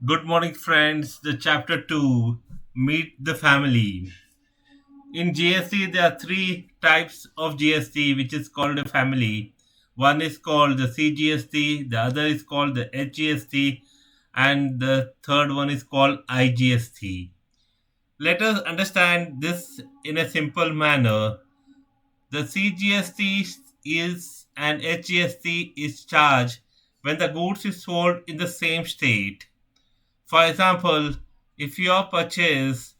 Good morning, friends. The chapter 2, Meet the Family. In GST, there are three types of GST, which is called a family. One is called the CGST, the other is called the SGST, and the third one is called IGST. Let us understand this in a simple manner. The CGST is and SGST is charged when the goods is sold in the same state. For example, if your purchase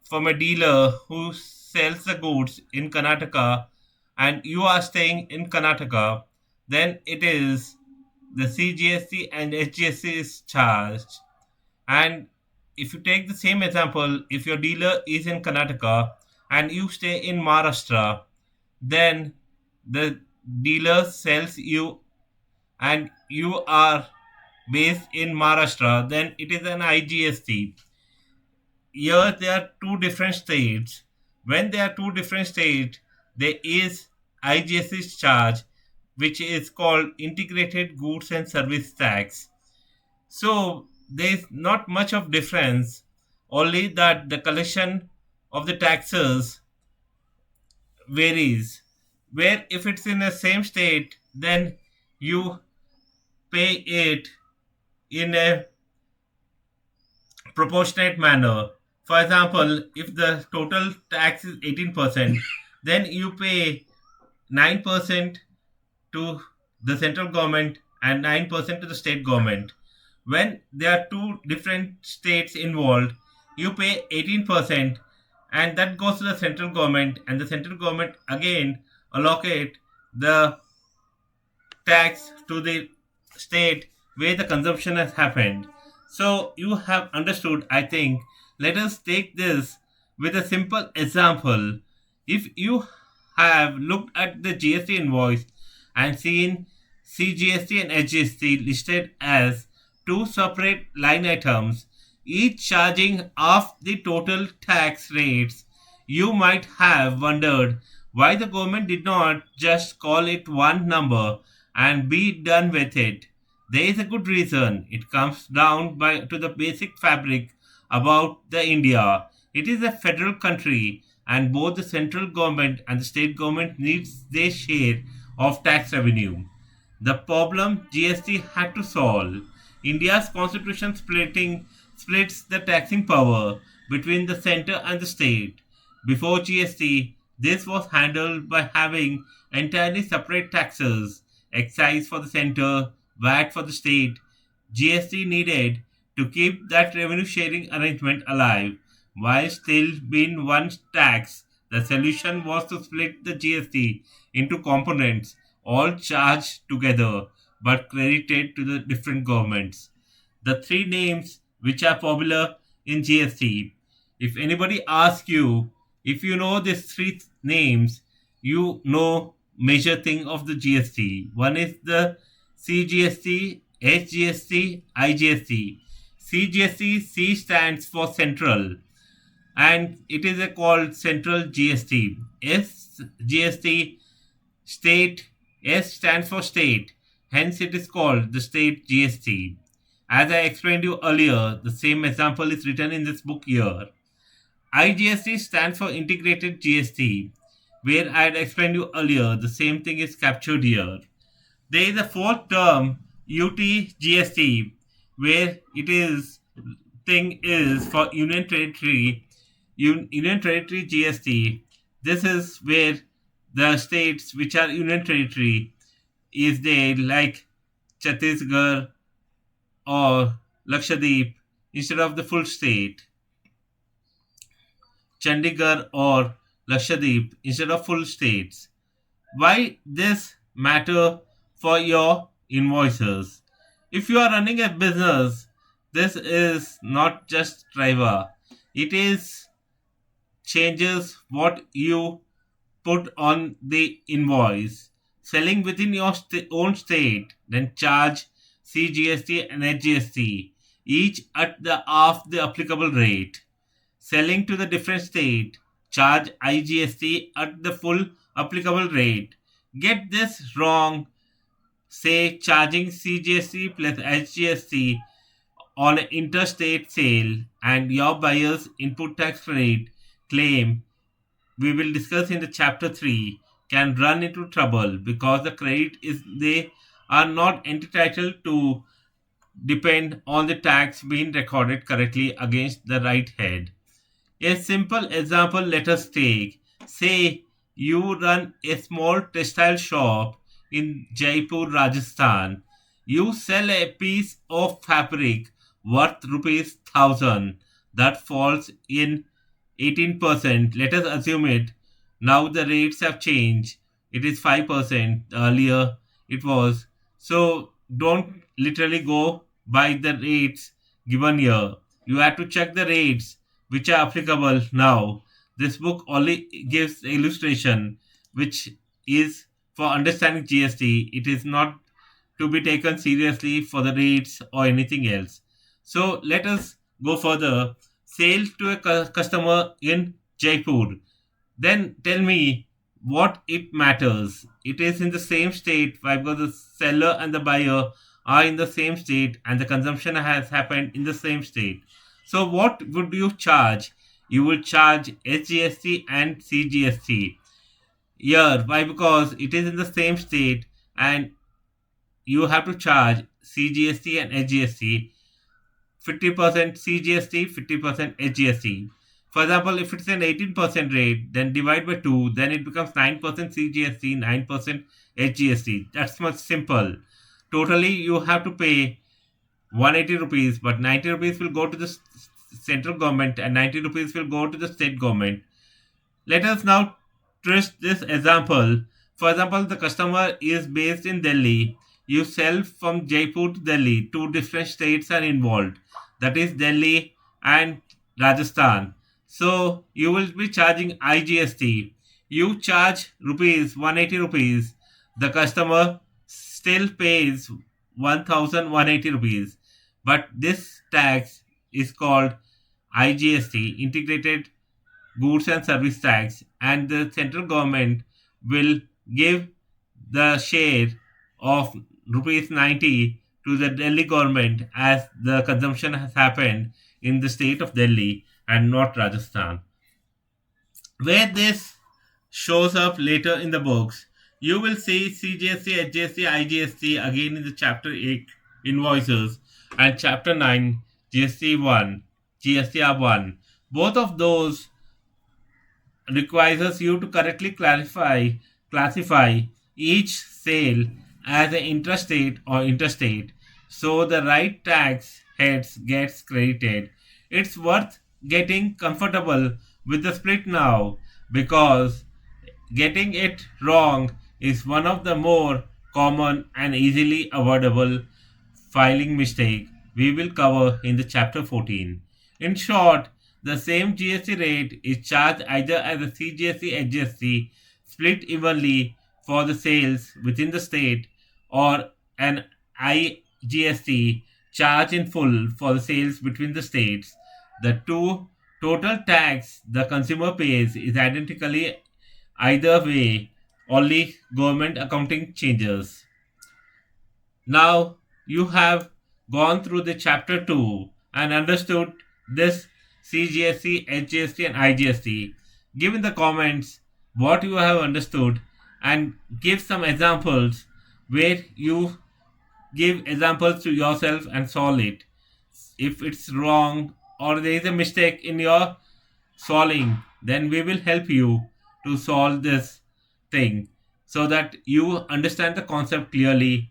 from a dealer who sells the goods in Karnataka and you are staying in Karnataka, then it is the CGST and HGST is charged. And if you take the same example, if your dealer is in Karnataka and you stay in Maharashtra, then the dealer sells you and you are based in Maharashtra, then it is an IGST. Here there are two different states. When there are two different states, there is IGST charge, which is called Integrated Goods and Service Tax. So there is not much of difference, only that the collection of the taxes varies. Where if it's in the same state, then you pay it in a proportionate manner. For example, if the total tax is 18%, then you pay 9% to the central government and 9% to the state government. When there are two different states involved, you pay 18% and that goes to the central government, and the central government again allocate the tax to the state where the consumption has happened. So you have understood, I think. Let us take this with a simple example. If you have looked at the GST invoice and seen CGST and SGST listed as two separate line items, each charging half the total tax rates, you might have wondered why the government did not just call it one number and be done with it. There is a good reason. It comes down to the basic fabric about the India. It is a federal country and both the central government and the state government needs their share of tax revenue. The problem GST had to solve. India's constitution splits the taxing power between the center and the state. Before GST, this was handled by having entirely separate taxes, excise for the center, VAT for the state. GST needed to keep that revenue sharing arrangement alive while still being one tax. The solution was to split the GST into components, all charged together but credited to the different governments. The three names which are popular in GST. If anybody asks you if you know these three names, you know major thing of the GST. One is the CGST, SGST, IGST. CGST, C stands for Central, and it is a called Central GST. SGST, State. S stands for State, hence it is called the State GST. As I explained you earlier, the same example is written in this book here. IGST stands for Integrated GST, where I had explained you earlier, the same thing is captured here. There is a fourth term, UTGST, where it is thing is for Union Territory, Union Territory GST. This is where the states which are Union Territory is there, like Chhattisgarh or Lakshadweep, instead of the full state, Chandigarh or Lakshadweep instead of full states. Why this matter for your invoices? If you are running a business, this is not just driver. It is changes what you put on the invoice. Selling within your own state, then charge CGST and HGST, each at the half the applicable rate. Selling to the different state, charge IGST at the full applicable rate. Get this wrong, say charging CGST plus HGST on an interstate sale and your buyer's input tax credit claim we will discuss in the chapter 3 can run into trouble because the credit is they are not entitled to depend on the tax being recorded correctly against the right head. A simple example let us take. Say you run a small textile shop in Jaipur, Rajasthan. You sell a piece of fabric worth rupees 1000 that falls in 18%. Let us assume it. Now the rates have changed. It is 5%. Earlier it was. So don't literally go by the rates given here. You have to check the rates which are applicable now. This book only gives illustration which is for understanding GST. It is not to be taken seriously for the rates or anything else. So let us go further. Sale to a customer in Jaipur. Then tell me what it matters. It is in the same state because the seller and the buyer are in the same state and the consumption has happened in the same state. So what would you charge? You will charge SGST and CGST. Here, why? Because it is in the same state and you have to charge CGST and SGST 50% CGST, 50% SGST. For example, if it's an 18% rate, then divide by 2, then it becomes 9% CGST, 9% SGST. That's much simple. Totally, you have to pay 180 rupees, but 90 rupees will go to the central government and 90 rupees will go to the state government. Let us now twist this example. For example, the customer is based in Delhi. You sell from Jaipur to Delhi. Two different states are involved. That is Delhi and Rajasthan. So you will be charging IGST. You charge rupees 180 rupees. The customer still pays 1180 rupees. But this tax is called IGST, Integrated Goods and Service Tax, and the central government will give the share of rupees 90 to the Delhi government as the consumption has happened in the state of Delhi and not Rajasthan. Where this shows up later in the books, you will see CGST, HGST, IGST again in the chapter 8 invoices and chapter 9 GST 1, GSTR 1. Both of those requires you to correctly classify each sale as an intrastate or interstate so the right tax heads gets credited. It's worth getting comfortable with the split now because getting it wrong is one of the more common and easily avoidable filing mistake we will cover in the chapter 14. In short, the same GST rate is charged either as a CGST HGST split evenly for the sales within the state or an IGST charged in full for the sales between the states. The two total tax the consumer pays is identically either way, only government accounting changes. Now you have gone through the chapter 2 and understood this CGST, HGST, and IGST. Give in the comments what you have understood and give some examples where you give examples to yourself and solve it. If it's wrong or there is a mistake in your solving, then we will help you to solve this thing so that you understand the concept clearly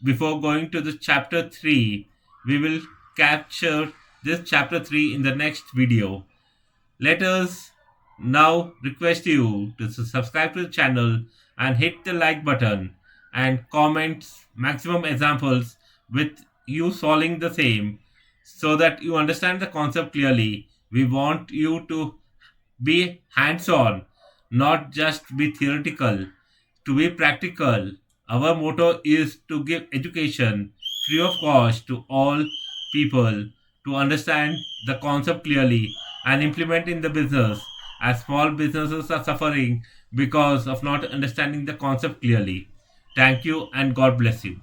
before going to the chapter 3. We will capture this chapter 3 in the next video. Let us now request you to subscribe to the channel and hit the like button and comment maximum examples with you solving the same so that you understand the concept clearly. We want you to be hands on, not just be theoretical, to be practical. Our motto is to give education free of cost to all people to understand the concept clearly and implement in the business as small businesses are suffering because of not understanding the concept clearly. Thank you and God bless you.